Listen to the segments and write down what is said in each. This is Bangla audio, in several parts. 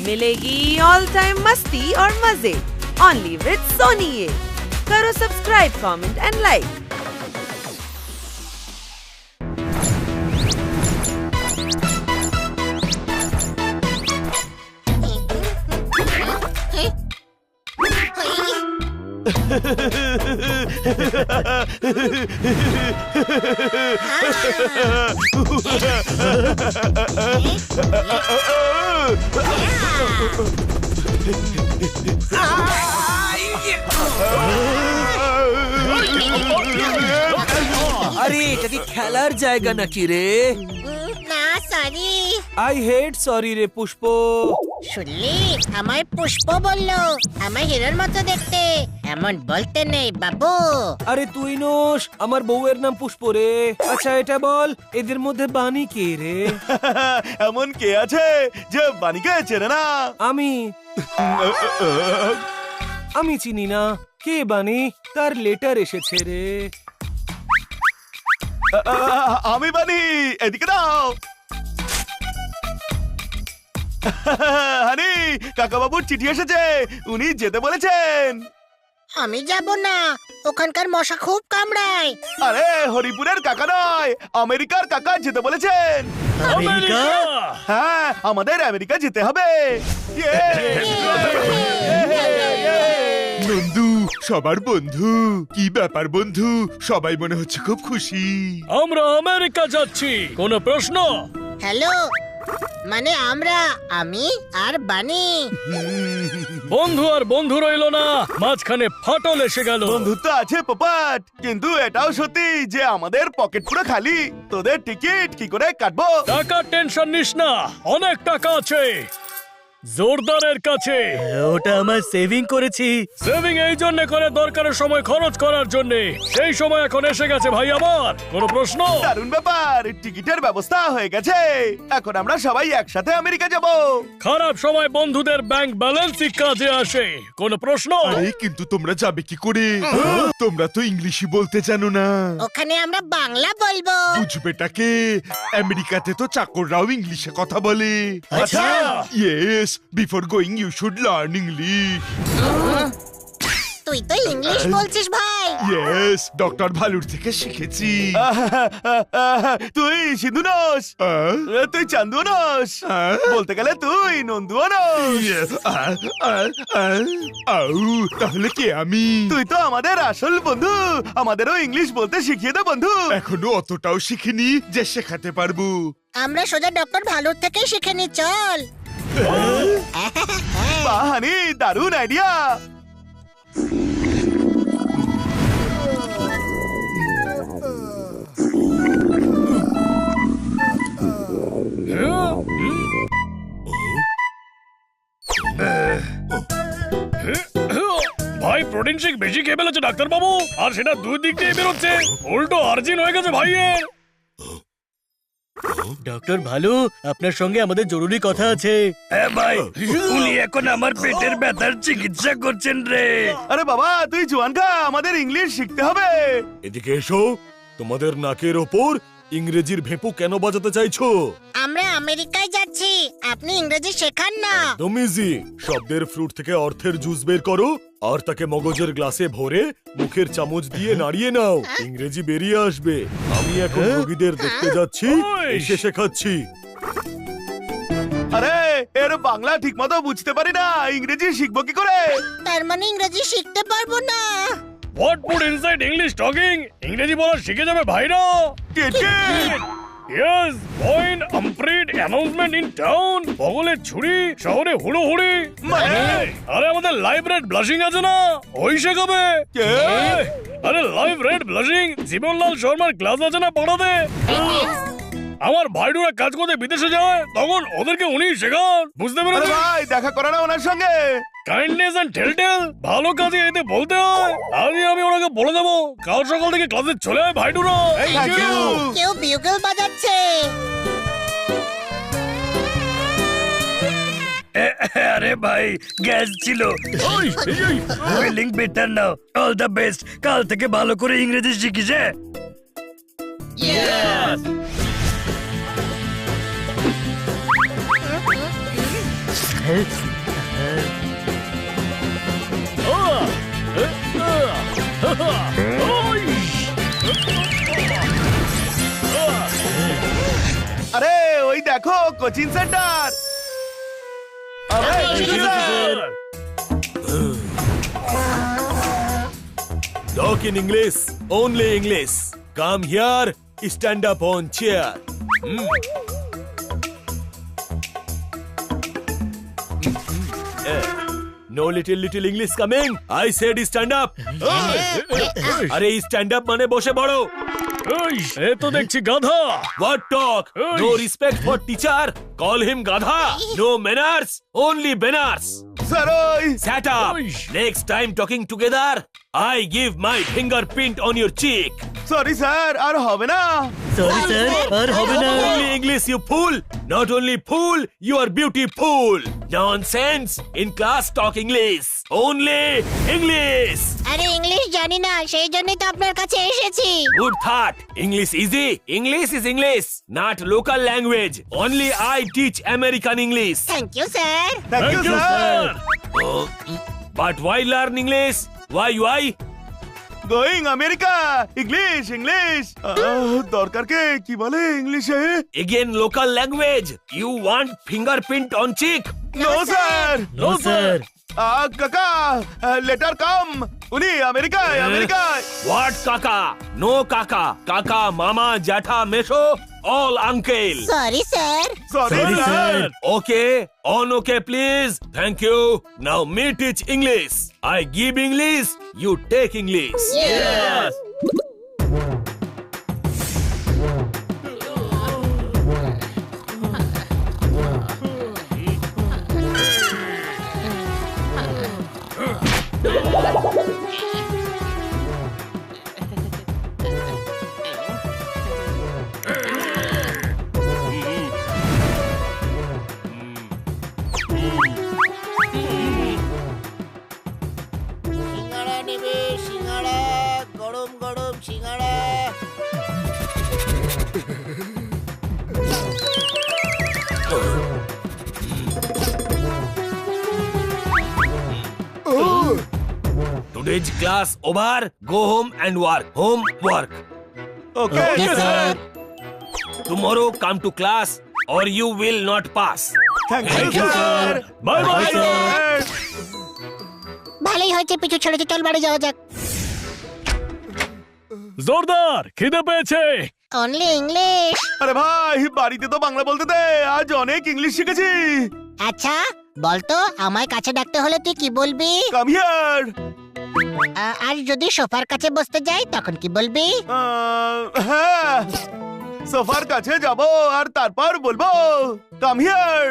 मिलेगी ऑल टाइम मस्ती और मजे ओनली विद सोनी ये। करो सब्सक्राइब, कमेंट एंड लाइक। আরে এটা কি খেলার জায়গা নাকি রে? না সরি। আই হেট সরি রে পুষ্প। শুনলি আমায় পুষ্প বললো, আমায় হিরোর মতো দেখতে, এমন বলতে নেই বাবু। আরে তুই নোস, আমার বউয়ের নাম পুষ্প রে। আচ্ছা এটা বল, এদের মধ্যে বানি কে রে? এমন কে আছে যে বানিকে চেনে না? আমি চিনি না। কে বানি? তার লেটার এসেছে রে। আমি বানি, এদিকে দাও। হানি, কাকা বাবুর চিঠি এসেছে, উনি যেতে বলেছেন। আমি যাব না, ওখানকার মশা খুব কামড়ায়। আরে হরিপুরের কাকা নয়, আমেরিকার কাকা যেতে বলেছেন। আমেরিকা? হ্যাঁ, আমাদের আমেরিকা যেতে হবে। নন্দু সবার বন্ধু। কি ব্যাপার বন্ধু, সবাই মনে হচ্ছে খুব খুশি। আমরা আমেরিকা যাচ্ছি, কোনো প্রশ্ন? হ্যালো, মানে আমরা, আমি আর বানি। বন্ধু আর বন্ধু রইলো না, মাঝখানে ফাটল এসে গেল। বন্ধুত্ব আছে পোপাট, কিন্তু এটাও সত্যি যে আমাদের পকেট পুরো খালি। তোদের টিকিট কি করে কাটবো? টাকার টেনশন নিস না, অনেক টাকা আছে জোরদারের কাছে। ওটা আমার সেভিং করেছি। সেভিং এই জন্য করে দরকারের সময় খরচ করার জন্য। সেই সময় এখন এসে গেছে ভাই আমার, কোনো প্রশ্ন? দারুণ ব্যাপার, টিকিটের ব্যবস্থা হয়ে গেছে। এখন আমরা সবাই একসাথে আমেরিকা যাব। খারাপ সময় বন্ধুদের ব্যাংক ব্যালেন্সই কাজে আসে, কোনো প্রশ্ন? আরে কিন্তু তোমরা যাবে কি করে? তোমরা তো ইংলিশই বলতে জানো না। ওখানে আমরা বাংলা বলবো। বুঝবেটাকে, আমেরিকাতে তো চাকররাও ইংলিশে কথা বলে। আচ্ছা। Yes, before going you should learn English. তুই তো ইংলিশ বলছিস ভাই। ইয়েস, ডক্টর ভালুর থেকে শিখেছি। তুই সিন্ধু নস, তুই চান্দু নস, বলতে গেলে তুই নন্দুও নস। তাহলে কে আমি? তুই তো আমাদের আসল বন্ধু, আমাদেরও ইংলিশ বলতে শিখিয়ে দে বন্ধু। এখনো অতটাও শিখিনি যে শেখাতে পারবো। আমরা সোজা ডক্টর ভালুর থেকেই শিখে নি, চল। বাহ হানি, দারুণ আইডিয়া। ভাই প্রোটিন শেক বেশি খেয়ে ফেলেছে ডাক্তার বাবু, আর সেটা দুই দিক দিয়ে বেরোচ্ছে, উল্টো আর্জিন হয়ে গেছে ভাইয়ের। ডক্টর ভালু, আপনার সঙ্গে আমাদের জরুরি কথা আছে। হ্যাঁ ভাই, উনি এখন আমার পেটের ব্যথার চিকিৎসা করছেন রে। আরে বাবা, তুই জোয়ানকা, আমাদের ইংলিশ শিখতে হবে। এদিকে এসো, তোমাদের নাকের ওপর ইংরেজির ভেপু কেন বাজাতে চাইছো? আমরা আমেরিকায় যাচ্ছি, আপনি ইংরেজি শেখান না। একদম ইজি। শব্দের ফ্রুট থেকে অর্থের জুস বের করো, আর তাকে মগজের গ্লাসে ভরে মুখের চামচ দিয়ে নাড়িয়ে নাও, ইংরেজি বেরিয়ে আসবে। আমি এখন রোগীদের দেখতে যাচ্ছি, এসে শেখাচ্ছি। আরে এর বাংলা ঠিক মতো বুঝতে পারি না, ইংরেজি শিখবো কি করে? তার মানে ইংরেজি শিখতে পারবো না। What put inside English talking? ইংরেজি বলা শিখে যাবে ভাইরা। Yes, point complete announcement in town. বগলে ছুরি, শহরে হুড়োহুড়ি। আরে আমাদের লাইভ রেড ব্লাশিং আছে না, ওই শেখাবে। আরে লাইভ রেড ব্লাশিং, জীবনলাল শর্মার ক্লাস আছে না পাড়াতে। আমার ভাইডুরা কাজ করতে বিদেশে যায়, তখন ওদেরকে উনি শেখান, বুঝতে আরে পেরেছেন? ভাই, দেখা করে না ওনার সঙ্গে। কাইন্ডনেস এন্ড টেলটেল, ভালো কাজে এতে বলতে হয়। আজই আমি ওনাকে বলে দেবো, কাল সকাল থেকে ক্লাসে চলে আয় ভাইডুরা। Thank you. কেউ বিউগল বাজাচ্ছে। আরে ভাই, গ্যাস ছিল। Feeling better now, all the best. কাল থেকে ভালো করে ইংরেজি শিখিস। আরে ওই দেখো coaching centre. Talk in English, only English. Come here, stand up on chair. No little English coming. I said stand up. আরে stand up মানে বসে পড়ো। এ তো দেখছি গাধা। What talk? No respect for teacher. Call him gadha. No manners, only banners. Sir ওই Shut up. Next time talking together, I give my fingerprint on your cheek. Sorry sir, আর হবে না। সরি স্যার, আর হবে না। Only English, you fool. Not only fool, you are beautiful. Nonsense. In class, talk English. Only English. আরে ইংলিশ জানি না, সেই জন্যই তো আপনার কাছে এসেছি। Good thought. English easy. English is English, not local language. Only I teach American English. Thank you sir. Thank you sir. But why learn English? Why? Going America, English English. দরকারকে কি বলে ইংলিশে? Again local language. You want fingerprint on cheek? No sir. No sir. কাকা, লেটার কাম। উনি আমেরিকায় আমেরিকায়। What kaka? No kaka. Kaka, mama, jatha, mesho, all uncle. Sorry sir. Sorry Sorry, sir. sir. Okay, on okay please. Thank you. Now me teach English. I give English, you take English. Yes. সিঙ্গাড়া নেবে, সিঙ্গাড়া, গরম গরম সিঙ্গাড়া। Today's class over. Go home and work. Homework. Okay sir. Tomorrow come to class or you will not pass. Thank you sir. Bye bye sir. ভালোই হয়েছে, পিছু ছেড়েছে, চল বাড়ি যাওয়া যাক। জোরদার খিদে পেয়েছে। Only English. আরে ভাই, বাড়িতে তো বাংলা বলতে দে, আজ অনেক ইংলিশ শিখেছি। আচ্ছা বলতো, আমায় কাছে ডাকতে হলে তুই কি বলবি? Come here. আর যদি সোফার কাছে বসতে যাই তখন কি বলবি? হ্যাঁ, সোফার কাছে যাব আর তারপর বলবো কাম হিয়ার।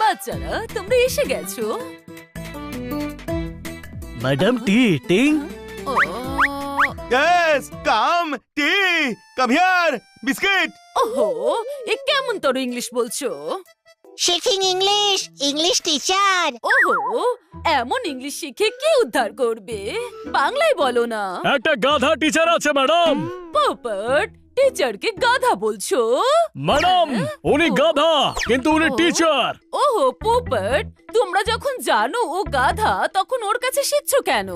বাচ্চারা, তোমরা এসে গেছো। ম্যাডাম টি টিং। Oh yes, come tea, come here, biscuit. ওহো, এ কেমন তোর ইংলিশ বলছো? শিখিং ইংলিশ, ইংলিশ টিচার। ওহো, এমন ইংলিশ শিখে কি উদ্ধার করবে? বাংলায় বলো না। একটা গাধা টিচার আছে ম্যাডাম। পপট, টিচারকে গাধা বলছো? ম্যাডাম উনি গাধা, কিন্তু উনি টিচার। ওহো পোপট, তোমরা যখন জানো ও গাধা, তখন ওর কাছে শিখছো কেন?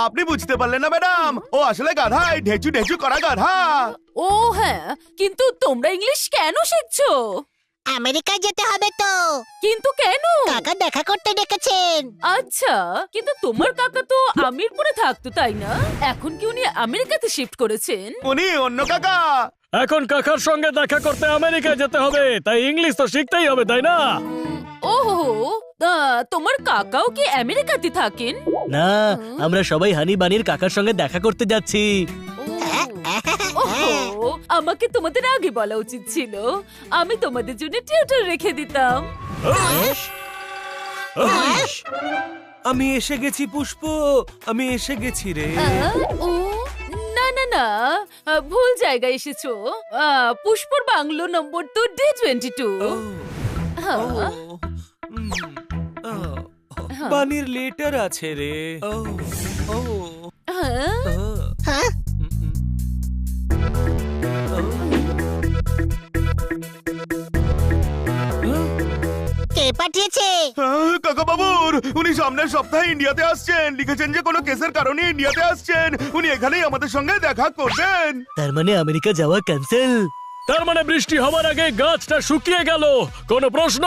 আপনি বুঝতে পারলেন না ম্যাডাম, ও আসলে গাধায়, ঢেচু ঢেচু করা গাধা। ও হ্যাঁ, কিন্তু তোমরা ইংলিশ কেন শিখছো? আমেরিকায় যেতে হবে তো, কিন্তু কেন? কাকা দেখা করতে ডেকেছেন। আচ্ছা, কিন্তু তোমার কাকা তো আমিরপুরে থাকতো, তাই না? এখন কি উনি আমেরিকাতে শিফট করেছেন? উনি অন্য কাকা। এখন কাকার সঙ্গে দেখা করতে আমেরিকায় যেতে হবে, তাই ইংলিশ তো শিখতেই হবে, তাই না? ওহো, তোমার কাকাও কি আমেরিকাতে থাকেন? না, আমরা সবাই হানি বানির কাকার সঙ্গে দেখা করতে যাচ্ছি। ওহো, আমাকে তোমাদের আগে বলা উচিত ছিল। আমি তোমাদের জন্য টিউটর রেখে দিতাম। আমি এসে গেছি পুষ্প, আমি এসে গেছি রে। ও না না না, ভুল জায়গায় এসেছো। পুষ্পর বাংলো নম্বর তো D22। বানির লেটার আছে রে। হ্যাঁ? পাঠিয়েছে। কাকা বাবুর উনি সামনের সপ্তাহে ইন্ডিয়াতে আসছেন, লিখেছেন যে কোনো কেসের কারণে ইন্ডিয়াতে আসছেন, উনি এখানেই আমাদের সঙ্গে দেখা করবেন। তার মানে আমেরিকা যাওয়া ক্যান্সেল। তার মানে বৃষ্টি হবার আগে গাছটা শুকিয়ে গেল। কোনো প্রশ্ন?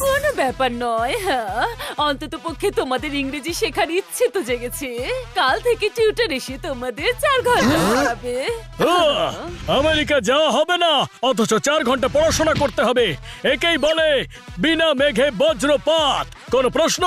কোনো ব্যাপার নয়। হ্যাঁ, অন্তত পক্ষে তোমাদের ইংরেজি শেখার ইচ্ছে তো জেগেছে। কাল থেকে টিউটর এসে তোমাদের 4 ঘন্টা পড়াবে। আমেরিকা যাওয়া হবে না, অথচ 4 ঘন্টা পড়াশোনা করতে হবে। একেই বলে বিনা মেঘে বজ্রপাত। কোনো প্রশ্ন?